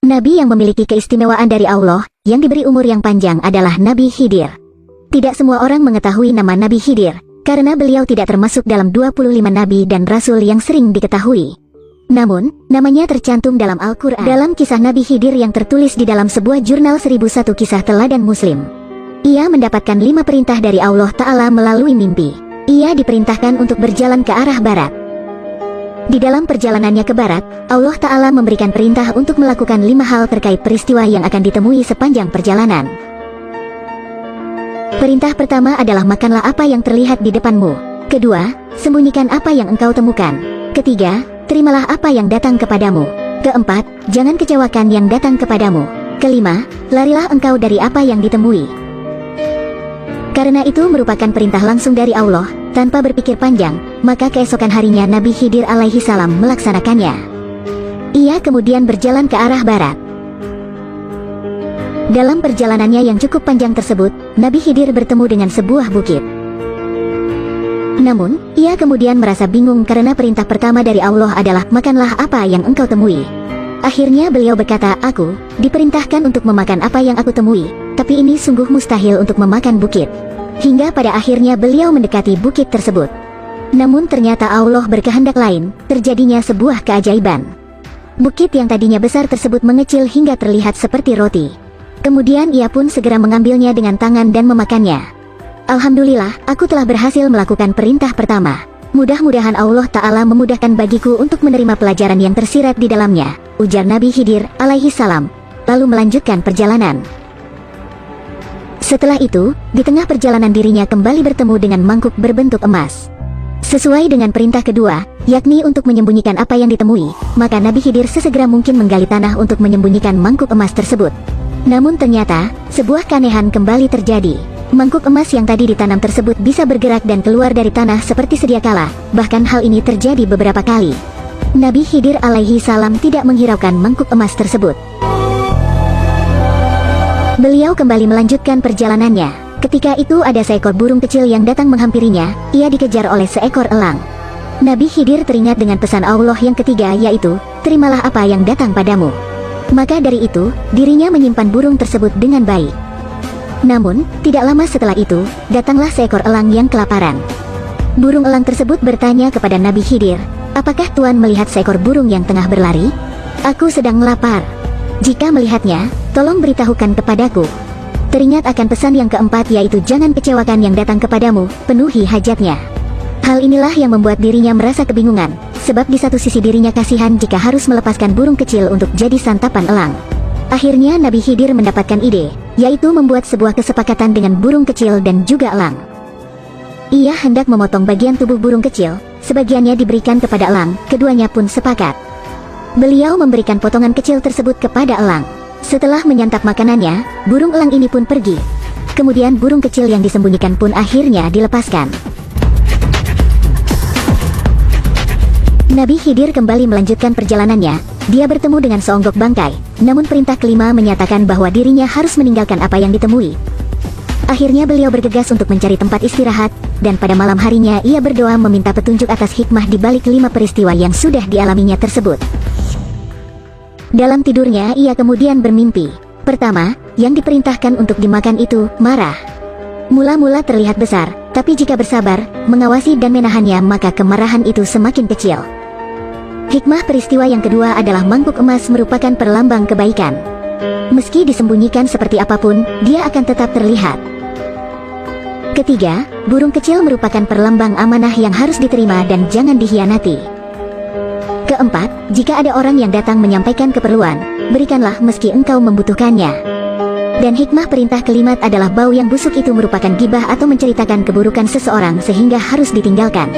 Nabi yang memiliki keistimewaan dari Allah, yang diberi umur yang panjang adalah Nabi Khidir. Tidak semua orang mengetahui nama Nabi Khidir, karena beliau tidak termasuk dalam 25 nabi dan rasul yang sering diketahui. Namun, namanya tercantum dalam Al-Quran dalam kisah Nabi Khidir yang tertulis di dalam sebuah jurnal 1001 kisah teladan Muslim. Ia mendapatkan 5 perintah dari Allah Ta'ala melalui mimpi. Ia diperintahkan untuk berjalan ke arah barat. Di dalam perjalanannya ke barat, Allah Ta'ala memberikan perintah untuk melakukan 5 hal terkait peristiwa yang akan ditemui sepanjang perjalanan. Perintah pertama adalah makanlah apa yang terlihat di depanmu. Kedua, sembunyikan apa yang engkau temukan. Ketiga, terimalah apa yang datang kepadamu. Keempat, jangan kecewakan yang datang kepadamu. Kelima, larilah engkau dari apa yang ditemui. Karena itu merupakan perintah langsung dari Allah, tanpa berpikir panjang, maka keesokan harinya Nabi Khidir alaihi salam melaksanakannya. Ia kemudian berjalan ke arah barat. Dalam perjalanannya yang cukup panjang tersebut, Nabi Khidir bertemu dengan sebuah bukit. Namun, ia kemudian merasa bingung karena perintah pertama dari Allah adalah makanlah apa yang engkau temui. Akhirnya beliau berkata, aku diperintahkan untuk memakan apa yang aku temui, tapi ini sungguh mustahil untuk memakan bukit. Hingga pada akhirnya beliau mendekati bukit tersebut. Namun ternyata Allah berkehendak lain, terjadinya sebuah keajaiban. Bukit yang tadinya besar tersebut mengecil hingga terlihat seperti roti. Kemudian ia pun segera mengambilnya dengan tangan dan memakannya. Alhamdulillah, aku telah berhasil melakukan perintah pertama. Mudah-mudahan Allah Ta'ala memudahkan bagiku untuk menerima pelajaran yang tersirat di dalamnya, ujar Nabi Khidir alaihi salam, lalu melanjutkan perjalanan. Setelah itu, di tengah perjalanan dirinya kembali bertemu dengan mangkuk berbentuk emas. Sesuai dengan perintah kedua, yakni untuk menyembunyikan apa yang ditemui, maka Nabi Khidir sesegera mungkin menggali tanah untuk menyembunyikan mangkuk emas tersebut. Namun ternyata, sebuah keanehan kembali terjadi. Mangkuk emas yang tadi ditanam tersebut bisa bergerak dan keluar dari tanah seperti sedia kala, bahkan hal ini terjadi beberapa kali. Nabi Khidir alaihi salam tidak menghiraukan mangkuk emas tersebut. Beliau kembali melanjutkan perjalanannya. Ketika itu ada seekor burung kecil yang datang menghampirinya, ia dikejar oleh seekor elang. Nabi Khidir teringat dengan pesan Allah yang ketiga yaitu, terimalah apa yang datang padamu. Maka dari itu, dirinya menyimpan burung tersebut dengan baik. Namun, tidak lama setelah itu, datanglah seekor elang yang kelaparan. Burung elang tersebut bertanya kepada Nabi Khidir, apakah Tuan melihat seekor burung yang tengah berlari? Aku sedang lapar. Jika melihatnya, tolong beritahukan kepadaku. Teringat akan pesan yang keempat yaitu jangan kecewakan yang datang kepadamu, penuhi hajatnya. Hal inilah yang membuat dirinya merasa kebingungan, sebab di satu sisi dirinya kasihan jika harus melepaskan burung kecil untuk jadi santapan elang. Akhirnya Nabi Khidir mendapatkan ide, yaitu membuat sebuah kesepakatan dengan burung kecil dan juga elang. Ia hendak memotong bagian tubuh burung kecil, sebagiannya diberikan kepada elang, keduanya pun sepakat. Beliau memberikan potongan kecil tersebut kepada elang. Setelah menyantap makanannya, burung elang ini pun pergi. Kemudian burung kecil yang disembunyikan pun akhirnya dilepaskan. Nabi Khidir kembali melanjutkan perjalanannya. Dia bertemu dengan seonggok bangkai, namun perintah kelima menyatakan bahwa dirinya harus meninggalkan apa yang ditemui. Akhirnya beliau bergegas untuk mencari tempat istirahat, dan pada malam harinya ia berdoa meminta petunjuk atas hikmah di balik 5 peristiwa yang sudah dialaminya tersebut. Dalam tidurnya ia kemudian bermimpi. Pertama, yang diperintahkan untuk dimakan itu, marah. Mula-mula terlihat besar, tapi jika bersabar, mengawasi dan menahannya maka kemarahan itu semakin kecil. Hikmah peristiwa yang kedua adalah mangkuk emas merupakan perlambang kebaikan. Meski disembunyikan seperti apapun, dia akan tetap terlihat. Ketiga, burung kecil merupakan perlambang amanah yang harus diterima dan jangan dikhianati. Keempat, jika ada orang yang datang menyampaikan keperluan, berikanlah meski engkau membutuhkannya. Dan hikmah perintah kelima adalah bau yang busuk itu merupakan gibah atau menceritakan keburukan seseorang sehingga harus ditinggalkan.